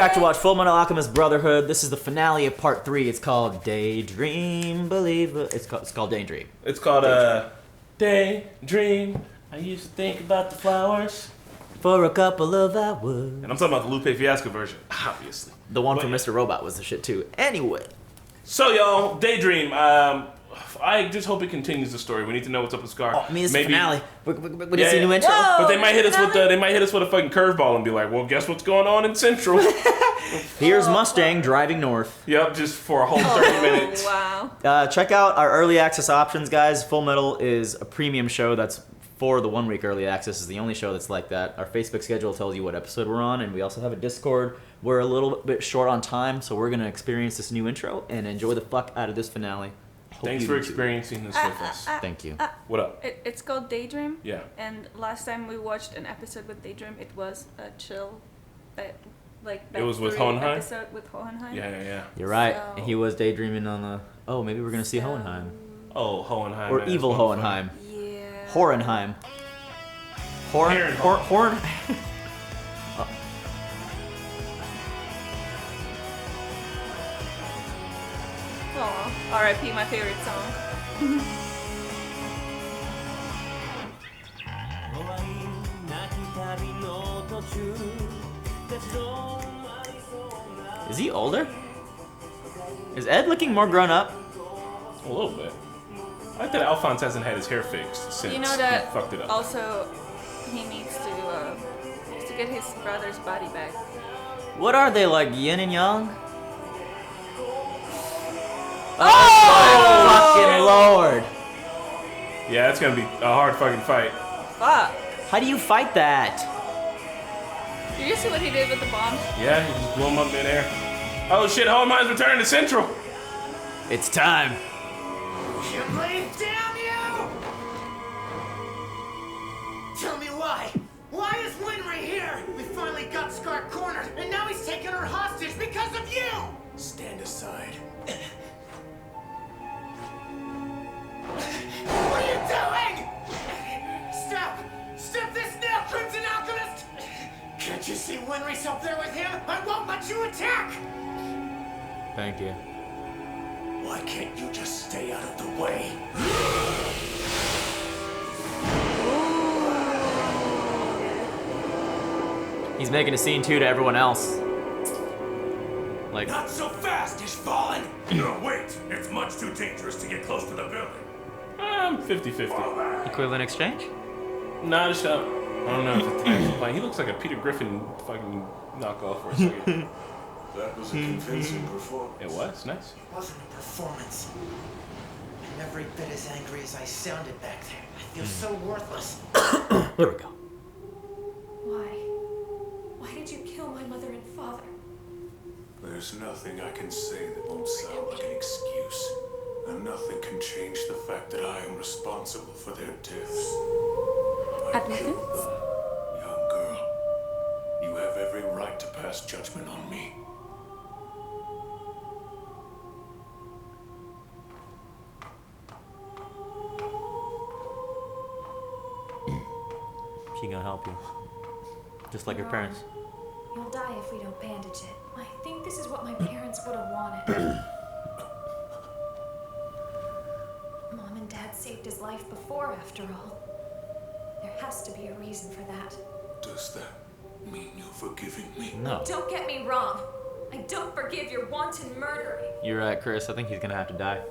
back to watch Fullmetal Alchemist Brotherhood. This is the finale of part 3. It's called Daydream, believe it. It's called Daydream. It's called Daydream. I used to think about the flowers for a couple of hours. And I'm talking about the Lupe Fiasco version, obviously. The one from Mr. Robot was the shit too. Anyway. So y'all, Daydream. I just hope it continues the story. We need to know what's up with Scar. Oh, I mean, it's the finale. We didn't see a new intro. Whoa, but they might hit us with a fucking curveball and be like, well, guess what's going on in Central? Here's Mustang driving north. Yep, just for a whole 30 minutes. Wow. Check out our early access options, guys. Full Metal is a premium show that's for the 1 week early access. Is the only show that's like that. Our Facebook schedule tells you what episode we're on, and we also have a Discord. We're a little bit short on time, so we're going to experience this new intro and enjoy the fuck out of this finale. Thanks for experiencing this with us. Thank you. What up? It's called Daydream. Yeah. And last time we watched an episode with Daydream, it was a chill, it was with Hohenheim? episode with Hohenheim. Yeah. You're right. So- He was daydreaming on the... Oh, maybe we're going to see Hohenheim. Oh, Hohenheim. Or evil Hohenheim. Yeah. Hohenheim. Aw, R.I.P. my favorite song. Is he older? Is Ed looking more grown up? A little bit. I like that Alphonse hasn't had his hair fixed since You know that he fucked it up. also he needs to get his brother's body back. What are they, like yin and yang? Oh, fucking lord! Yeah, it's gonna be a hard fucking fight. Fuck. How do you fight that? Did you see what he did with the bombs? Yeah, he just blew him up midair. Oh shit, Hohenheim's returning to Central! It's time. You blade, damn you! Tell me why? Why is Winry here? We finally got Scar cornered, and now he's taking her hostage because of you! Stand aside. What are you doing? Stop! Stop this now, Crimson Alchemist! Can't you see Winry's up there with him? I won't let you attack! Thank you. Why can't you just stay out of the way? He's making a scene too to everyone else. Like, Not so fast, he's fallen! No, wait! It's much too dangerous to get close to the building. I'm 50-50. equivalent exchange? Nah, just I don't know if it's actually playing. He looks like a Peter Griffin fucking knockoff for a second. That was a convincing performance. It was nice. It wasn't a performance. I'm every bit as angry as I sounded back there. I feel so worthless. Here we go. Why? Why did you kill my mother and father? There's nothing I can say that won't sound like an excuse. And nothing can change the fact that I am responsible for their deaths. I killed the young girl. You have every right to pass judgment on me. She gonna help you. Just like her parents. You'll die if we don't bandage it. I think this is what my parents would have wanted. Mom and Dad saved his life before, after all. There has to be a reason for that. Does that mean you're forgiving me? No. Don't get me wrong. I don't forgive your wanton murdering. You're right, Chris. I think he's gonna have to die.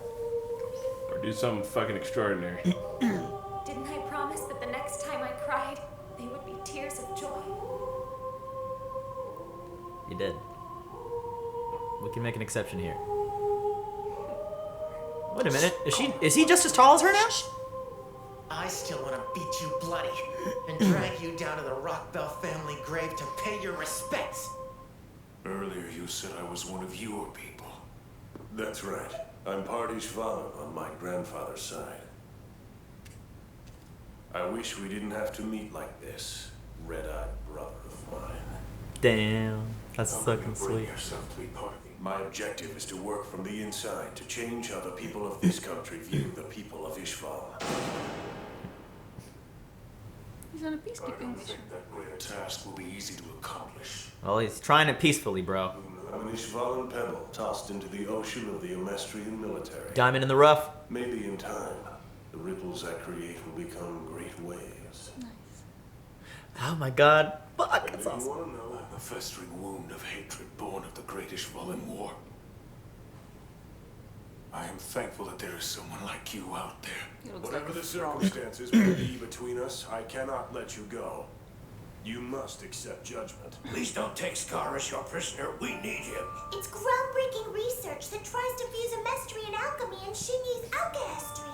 Or do something fucking extraordinary. Didn't I promise that the next time I cried, they would be tears of joy? You did. We can make an exception here. Wait a minute. Is he just as tall as her now? I still want to beat you bloody and drag you down to the Rockbell family grave to pay your respects. Earlier you said I was one of your people. That's right. I'm part Ishvala on my grandfather's side. I wish we didn't have to meet like this, red-eyed brother of mine. Damn. That's How fucking can you bring sweet. yourself to be part of me? My objective is to work from the inside to change how the people of this country view the people of Ishval. He's on a I peacekeeping don't mission. think that greater task will be easy to accomplish. Well, he's trying it peacefully, bro. I'm an Ishvalan pebble tossed into the ocean of the Omestrian military. Diamond in the rough. Maybe in time, the ripples I create will become great waves. Nice. Oh my god. Fuck, And that's if awesome. you want to know, I'm a festering wound of hatred born of the Great Ishvalan War. I am thankful that there is someone like you out there. He looks Whatever like a the frog. circumstances may be between us, I cannot let you go. You must accept judgment. Please don't take Scar as your prisoner. We need him. It's groundbreaking research that tries to fuse Amestrian alchemy and Shinyi's alchemy.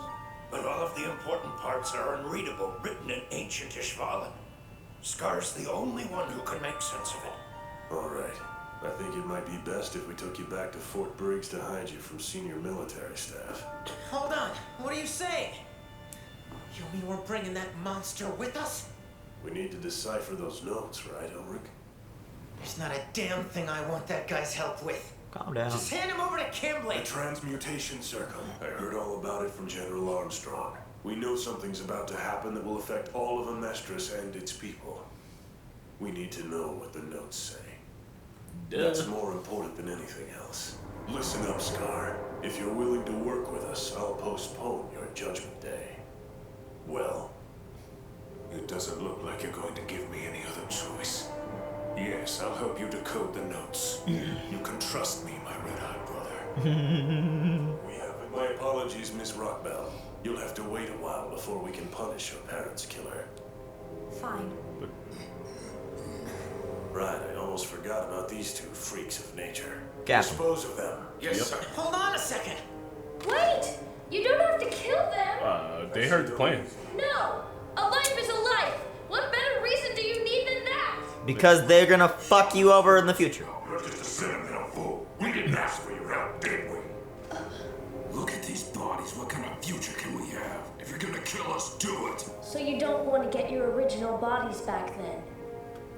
But all of the important parts are unreadable, written in ancient Ishvalan. Scar's the only one who can make sense of it. All right. I think it might be best if we took you back to Fort Briggs to hide you from senior military staff. Hold on. What are you saying? You mean we're bringing that monster with us? We need to decipher those notes, right, Ulrich? There's not a damn thing I want that guy's help with. Calm down. Just hand him over to Kimberly. The transmutation circle. I heard all about it from General Armstrong. We know something's about to happen that will affect all of Amestris and its people. We need to know what the notes say. That's more important than anything else. Listen up, Scar. If you're willing to work with us, I'll postpone your judgment day. Well, it doesn't look like you're going to give me any other choice. Yes, I'll help you decode the notes. You can trust me, my red-eyed brother. My apologies, Miss Rockbell. You'll have to wait a while before we can punish your parents' killer. Fine. Right, I almost forgot about these two freaks of nature. Gap 'em. Dispose of them. Yes, sir. Hold on a second. Wait! You don't have to kill them! They heard the plan. No! A life is a life! What better reason do you need than that? Because they're gonna fuck you over in the future. You're just a sentimental fool. We didn't ask for your help, did we? Look at these bodies. What kind of future can we have? If you're gonna kill us, do it. So you don't want to get your original bodies back then?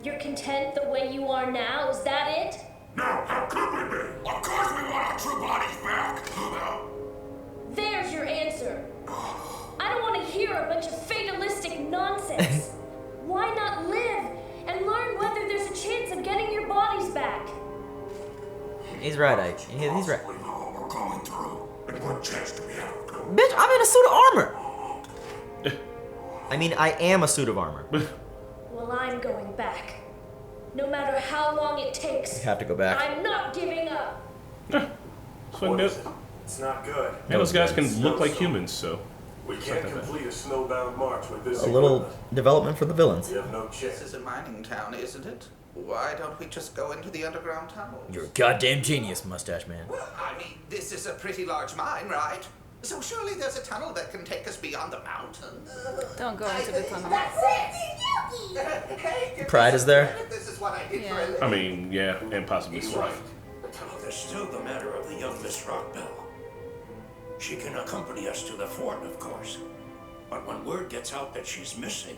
You're content the way you are now? Is that it? No, how could we be? Of course we want our true bodies back. There's your answer. I don't want to hear a bunch of fatalistic nonsense. Why not live and learn whether there's a chance of getting your bodies back? He's right, Ike. He's right. We know what we're going through. And what chance do we have of going? Bitch, I'm in a suit of armor. I mean, I am a suit of armor. Well, I'm going back. No matter how long it takes. You have to go back. I'm not giving up. So What no, is it? It's not good. man, those guys can It's look like humans, so. We not can't that bad. complete a snowbound march with this A little equipment. development for the villains. We have no This chance. is a mining town, isn't it? Why don't we just go into the underground tunnels? You're a goddamn genius, mustache man. Well, I mean, this is a pretty large mine, right? So surely there's a tunnel that can take us beyond the mountain. Don't go into the tunnel. That's it! Hey, give Pride me is some there. credit. This is what I did Yeah. for a living. I mean, yeah, and possibly He's so. right. There's still the matter of the young Miss Rockbell. She can accompany us to the fort, of course. But when word gets out that she's missing,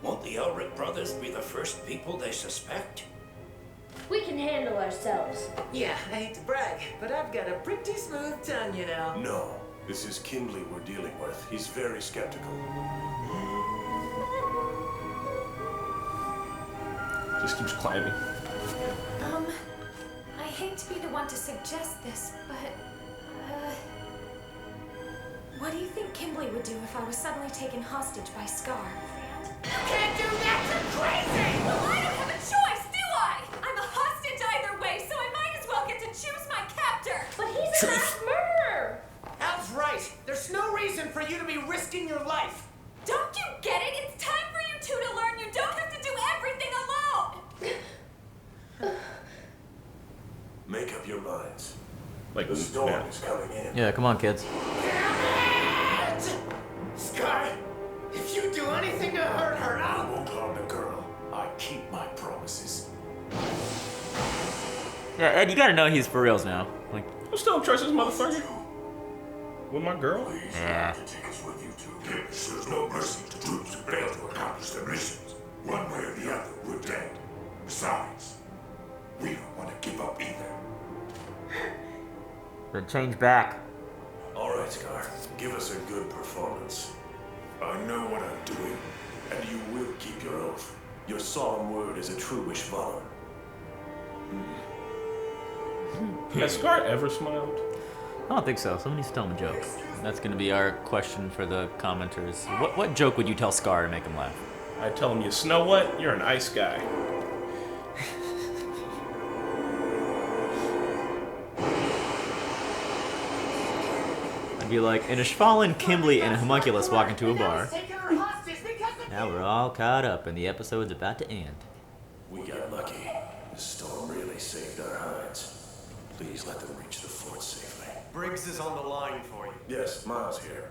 won't the Elric brothers be the first people they suspect? We can handle ourselves. Yeah, I hate to brag, but I've got a pretty smooth tongue, you know. No, this is Kimberly we're dealing with. He's very skeptical. Just keeps climbing. I hate to be the one to suggest this, but, what do you think Kimberly would do if I was suddenly taken hostage by Scar? You can't do that! You're crazy! Well, I don't have a choice, do I? I'm a hostage either way, so I might as well get to choose my captor. But he's a mass murderer! Al's right. There's no reason for you to be risking your life. Don't you get it? It's time for you two to learn you don't have to do everything alone. Make up your minds. Like, The storm yeah. is coming in. Yeah, come on, kids. Scar, if you do anything to hurt her, I won't harm the girl. I keep my promises. Yeah, Ed, you gotta know he's for reals now. Like, I'm still trust this motherfucker. With my girl? yeah. Take us with you too. Yes, there's no mercy to troops who fail to accomplish their missions. One way or the other, we're dead. Besides, we don't want to give up either. Then change back. All right, Scar. Give us a good performance. I know what I'm doing, and you will keep Your solemn word is a true wish of honor. Has Scar ever smiled? I don't think so. Someone needs to tell him a joke. That's going to be our question for the commenters. What joke would you tell Scar to make him laugh? I tell him, you know what? You're an ice guy. I'd be like, an Ishvalan, Kimberly, and a homunculus walk into a bar. Now we're all caught up, and the episode's about to end. We got lucky. The storm really saved our hides. Please let them reach the fort safely. Briggs is on the line for you. Yes, Miles here.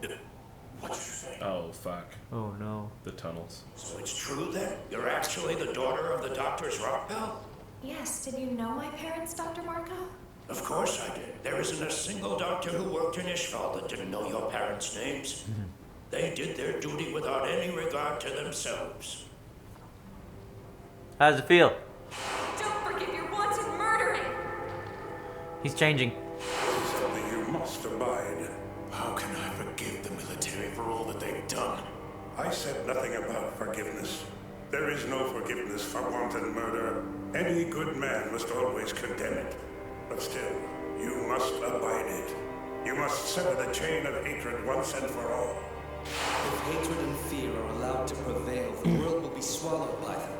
What'd you say? Oh, fuck. Oh, no. The tunnels. So it's true then? You're actually the daughter of the doctor's Rockbell? Yes, did you know my parents, Dr. Marco? Of course I did. There isn't a single doctor who worked in Ishval that didn't know your parents' names. They did their duty without any regard to themselves. How does it feel? Don't forgive your wanted murdering! He's changing. Something you must abide. How can I forgive the military for all that they've done? I said nothing about forgiveness. There is no forgiveness for wanton murder. Any good man must always condemn it. But still, you must abide it. You must sever the chain of hatred once and for all. If hatred and fear are allowed to prevail, the world will be swallowed by them.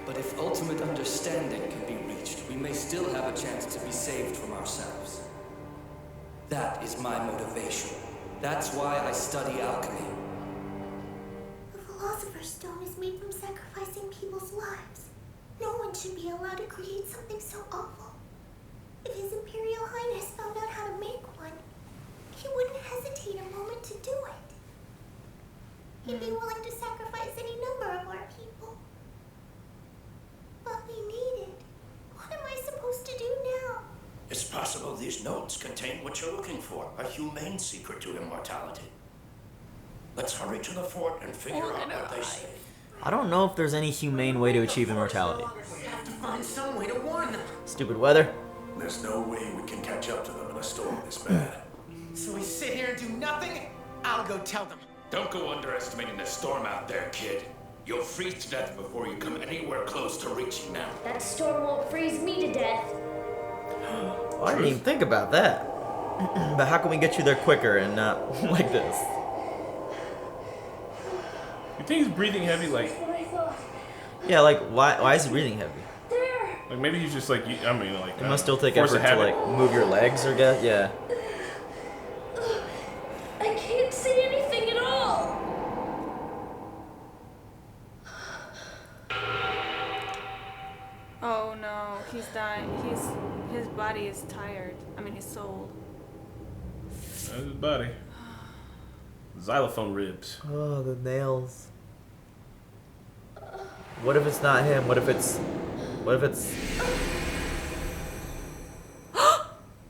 But if ultimate understanding can be reached, we may still have a chance to be saved from ourselves. That is my motivation. That's why I study alchemy. The Philosopher's Stone is made from sacrificing people's lives. No one should be allowed to create something so awful. If His Imperial Highness found out how to make one, he wouldn't hesitate a moment to do it. He'd be willing to sacrifice any number of our people. But we need it. What am I supposed to do now? It's possible these notes contain what you're looking for, a humane secret to immortality. Let's hurry to the fort and figure out what they say. I don't know if there's any humane way to achieve immortality. We have to find some way to warn them. Stupid weather. There's no way we can catch up to them in a storm this bad. So we sit here and do nothing? I'll go tell them. Don't go underestimating the storm out there, kid. You'll freeze to death before you come anywhere close to reaching them. That storm won't freeze me to death. Well, I didn't even think about that. But how can we get you there quicker and not like this? You think he's breathing heavy? Like, yeah, like why is he breathing heavy? like maybe he's just like, I mean, like. It must still take force effort of to habit. like move your legs or get, yeah. I can't see anything at all. Oh no, he's dying. His body is tired. I mean, his soul. That's his body. Xylophone ribs. Oh, the nails. What if it's not him? What if it's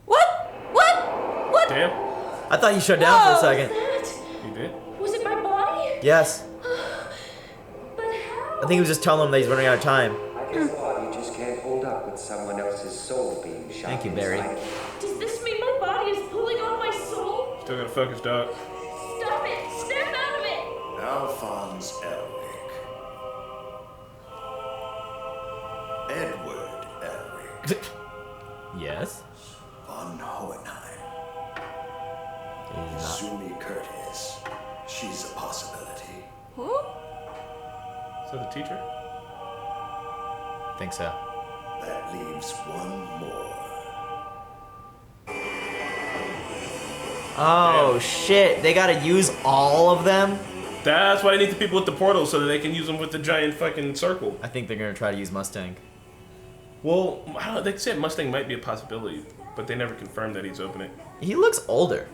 What? Damn. I thought he shut down for a second. He did? Was it my body? Yes. But how? I think he was just telling him that he's running out of time. I guess the body just can't hold up with someone else's soul being shot. Thank you, Barry. Does this mean my body is pulling on my soul? Still gotta focus, dog. Stop it! Snap out of it! Alphonse Elric. Edward Elric. Yes. Von Hohenheim. He's not. Sumi Curtis. She's a possibility. Who? Is that the teacher? Think so. That leaves one more. Oh shit! They gotta use all of them. That's why they need the people with the portals so that they can use them with the giant fucking circle. I think they're gonna try to use Mustang. Well, I don't know, they said Mustang might be a possibility, but they never confirmed that he's opening. He looks older.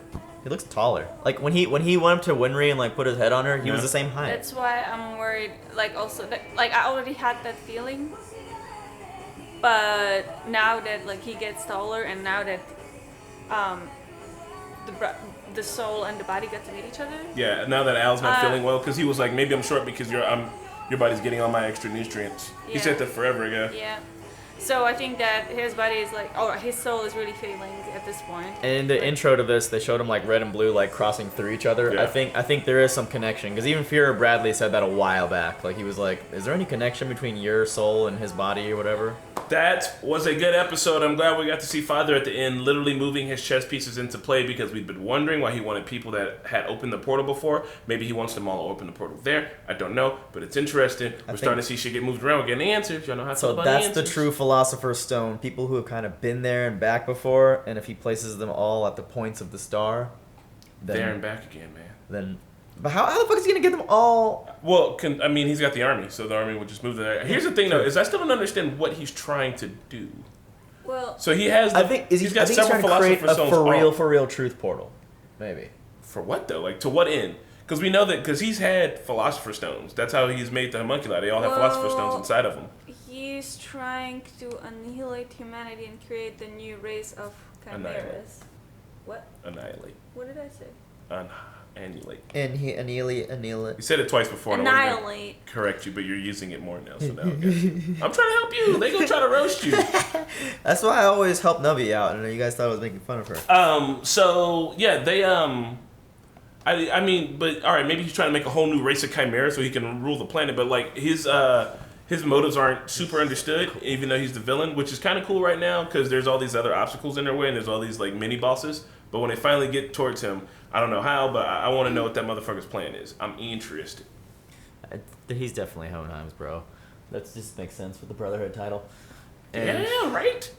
He looks taller. Like when he went up to Winry and like put his head on her, he was the same height. That's why I'm worried. Like also, that, like I already had that feeling, but now that like he gets taller and now that the soul and the body get to meet each other. Yeah, now that Al's not feeling well, because he was like, maybe I'm short because your body's getting all my extra nutrients. He Yeah. said that forever ago. Yeah, So I think that his body is like, or his soul is really failing at this point. And in the intro to this, they showed him like red and blue like crossing through each other. Yeah. I think there is some connection because even Fear Bradley said that a while back. Like he was like, "Is there any connection between your soul and his body or whatever?" That was a good episode. I'm glad we got to see Father at the end literally moving his chess pieces into play because we'd been wondering why he wanted people that had opened the portal before. Maybe he wants them all to open the portal there. I don't know, but it's interesting. We're starting to see shit get moved around. We're getting answers. Y'all know how to So talk about that's answers. the true Philosopher's Stone. People who have kind of been there and back before, and if he places them all at the points of the star, then, There and back again, man. Then, but how the fuck is he gonna get them all? Well, I mean, he's got the army, so the army would just move there. Here's the thing, though, is I still don't understand what he's trying to do. Well, So he has. I think he's got trying several to create Philosopher's a Stones. for real truth portal, maybe. For what though? Like to what end? Because we know that because he's had Philosopher's Stones. That's how he's made the homunculi. They all have Philosopher's Stones inside of them. He's trying to annihilate humanity and create the new race of Annihilate. chimeras. What? Annihilate. What did I say? Annihilate. And he annihilate. You said it twice before. and I wanted to Annihilate. correct you, but you're using it more now. So now I'm trying to help you. They gonna try to roast you. That's why I always help Navi out, and you guys thought I was making fun of her. So yeah, they I mean, but all right, maybe he's trying to make a whole new race of chimeras so he can rule the planet. But like his motives aren't super understood, even though he's the villain, which is kind of cool right now because there's all these other obstacles in their way and there's all these like mini bosses. But when they finally get towards him, I don't know how, but I want to know what that motherfucker's plan is. I'm interested. He's definitely Hohenheim's, bro. That just makes sense with the Brotherhood title. And Yeah, right.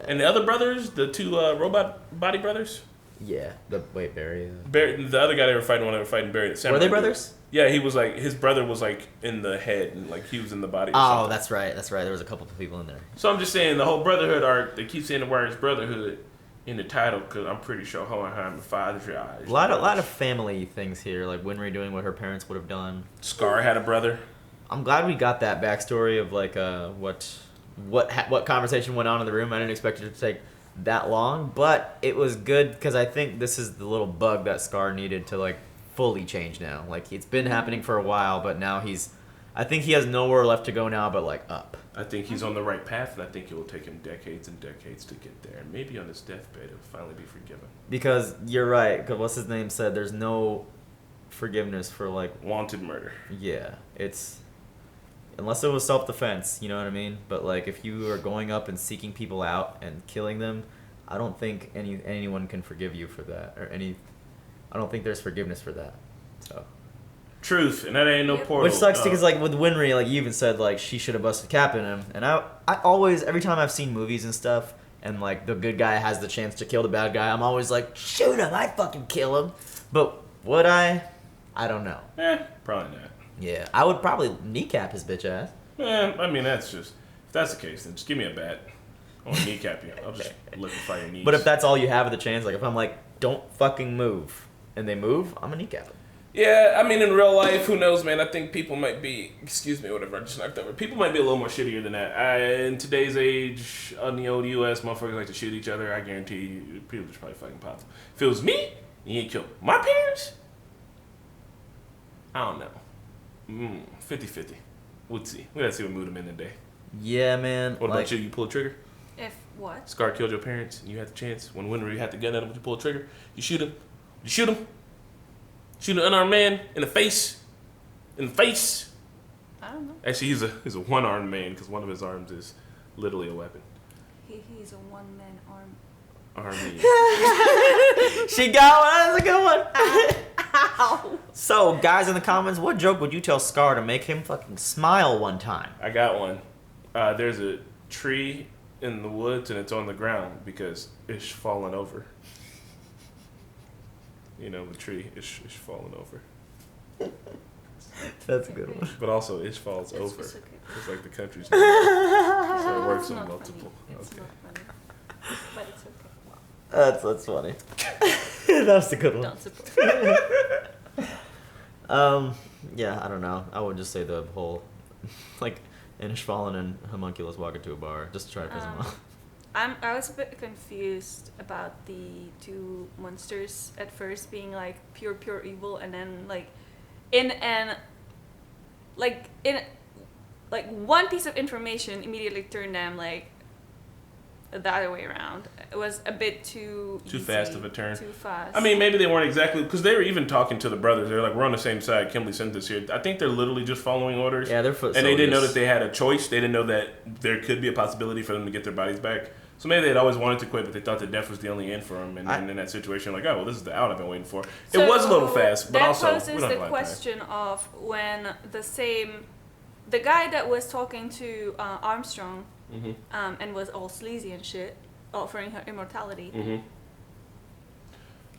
And the other brothers, the two robot body brothers. Yeah, Barry. The other guy they were fighting when they were fighting Barry. Were they brothers? Yeah, he was like his brother was like in the head and like he was in the body. Or Oh, something. that's right. There was a couple of people in there. So I'm just saying the whole Brotherhood arc. They keep saying the words Brotherhood in the title because I'm pretty sure Hohenheim and Father's eyes. A lot of family things here, like Winry doing what her parents would have done. Scar had a brother. I'm glad we got that backstory of like what conversation went on in the room. I didn't expect it to take that long, but it was good because I think this is the little bug that Scar needed to like fully change now. Like it's been happening for a while, but now I think he has nowhere left to go now but like up. I think he's on the right path, and I think it will take him decades and decades to get there. And maybe on his deathbed, he'll finally be forgiven. Because you're right. Cause what's his name said? There's no forgiveness for like wanted murder. Yeah, it's unless it was self-defense. You know what I mean? But like if you are going up and seeking people out and killing them, I don't think anyone can forgive you for that I don't think there's forgiveness for that. So. Truth, and that ain't no portal. Which sucks because like with Winry, like you even said like she should have busted Cap in him, and I always every time I've seen movies and stuff, and like the good guy has the chance to kill the bad guy, I'm always like shoot him, I'd fucking kill him. But would I? I don't know. Probably not. Yeah, I would probably kneecap his bitch ass. I mean that's just if that's the case, then just give me a bat. I want to kneecap you. I'll just liquefy your knees. But if that's all you have of the chance, like if I'm like don't fucking move, and they move, I'm gonna kneecap them. Yeah, I mean, in real life, who knows, man? I think people might be, excuse me, whatever, I just knocked over. People might be a little more shittier than that. In today's age, on the old U.S., motherfuckers like to shoot each other. I guarantee you, people just probably fucking pop them. If it was me, you ain't kill my parents? I don't know. 50-50. We'll see. We gotta see what mood I'm in today. Yeah, man. What about you? You pull a trigger? If what? Scar killed your parents, and you had the chance. When Winry had the gun at him, would you pull a trigger? You shoot him. You shoot him. Shoot an unarmed man in the face. In the face. I don't know. Actually, he's a one-armed man because one of his arms is literally a weapon. He's a one-man arm. Army. She got one. That's a good one. Ow. So, guys in the comments, what joke would you tell Scar to make him fucking smile one time? I got one. There's a tree in the woods and it's on the ground because it's fallen over. You know, the tree is falling over. That's a good one. But also, it falls It's over. okay. It's like the country's name. So it works It's on not multiple. funny. It's Okay. not funny. But it's okay. That's funny. That was a good one. Don't support. Yeah, I don't know. I would just say the whole, like, Inishfallen and Homunculus walk into a bar just to try to piss him off. I was a bit confused about the two monsters at first being like pure evil, and then like in like one piece of information immediately turned them like the other way around. It was a bit too fast of a turn. Too fast. I mean, maybe they weren't exactly, because they were even talking to the brothers. They're like, we're on the same side. Kimberly sent this here. I think they're literally just following orders. Yeah, they're foot And they didn't know soldiers. that they had a choice. They didn't know that there could be a possibility for them to get their bodies back. So maybe they'd always wanted to quit, but they thought that death was the only end for them. And then in that situation, like, oh, well, this is the out I've been waiting for. So it was a little fast, but that also, we poses don't the have a lot of time. question of when the guy that was talking to Armstrong and was all sleazy and shit, offering her immortality.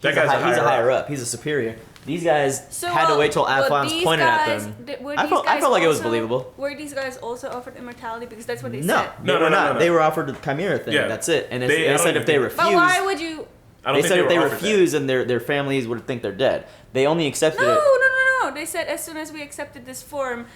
He's a higher up. He's a superior. These guys had to wait till Alphonse pointed at them. I felt like it was believable. Were these guys also offered immortality? Because that's what they No, said. they were not. They were offered the Chimera thing. Yeah. That's it. And They- they I don't said if they even- refuse, But why would you? they said if they were offered refuse, and their families would think they're dead. They only accepted No. it. They said as soon as we accepted this form,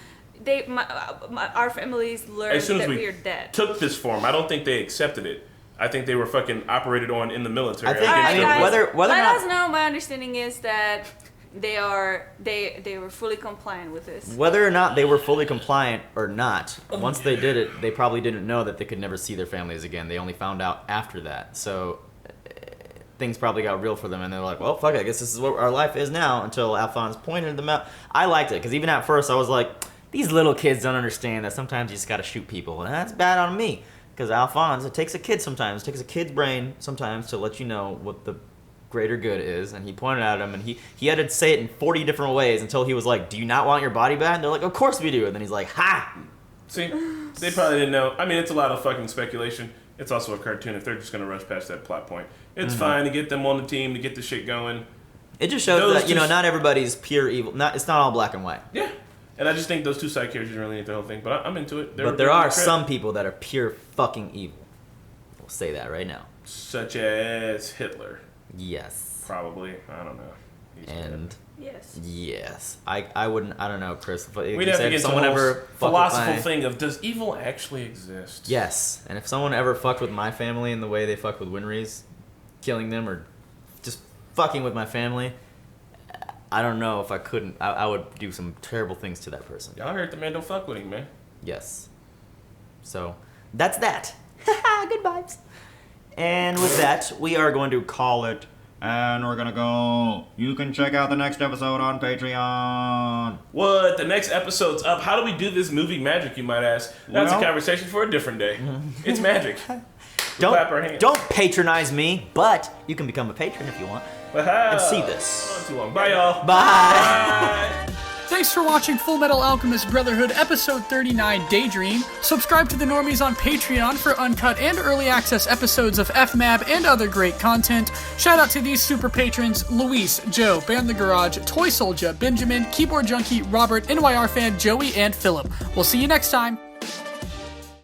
our families learned As soon as that we we are dead. took this form, I don't think they accepted it. I think they were fucking operated on in the military. I think- All right, guys, whether or let not- us know. My understanding is that they were fully compliant with this. Whether or not they were fully compliant or not, once they did it, they probably didn't know that they could never see their families again. They only found out after that. So things probably got real for them, and they're like, well, fuck it, I guess this is what our life is now, until Alphonse pointed them out. I liked it, because even at first I was like, these little kids don't understand that sometimes you just gotta shoot people, and that's bad on me. Because Alphonse, it takes a kid sometimes, it takes a kid's brain sometimes to let you know what the greater good is, and he pointed at him, and he had to say it in 40 different ways until he was like, do you not want your body back? And they're like, of course we do. And then he's like, ha! See, they probably didn't know. I mean, it's a lot of fucking speculation. It's also a cartoon if they're just going to rush past that plot point. It's fine to get them on the team, to get the shit going. It just shows that, not everybody's pure evil. It's not all black and white. Yeah. And I just think those two side characters really need the whole thing. But I'm into it. But there are some people that are pure fucking evil. We'll say that right now. Such as Hitler. Yes. Probably. I don't know. And yes. Yes. I wouldn't. I don't know, Chris. We'd have to get someone ever philosophical thing of, does evil actually exist? Yes. And if someone ever fucked with my family in the way they fucked with Winry's, killing them or just fucking with my family, I don't know if I couldn't. I would do some terrible things to that person. Y'all heard the man, don't fuck with him, man. Yes. So that's that. Good vibes. And with that, we are going to call it. And we're gonna go. You can check out the next episode on Patreon. What? The next episode's up. How do we do this movie magic, you might ask? That's a conversation for a different day. It's magic. Clap our hands. Don't patronize me, but you can become a patron if you want. And see this. Not too long. Bye, y'all. Bye. Thanks for watching Fullmetal Alchemist Brotherhood Episode 39 Daydream. Subscribe to the Normies on Patreon for uncut and early access episodes of FMAB and other great content. Shout out to these super patrons: Luis, Joe, Ban the Garage, Toy Soldier, Benjamin, Keyboard Junkie, Robert, NYR Fan, Joey, and Philip. We'll see you next time.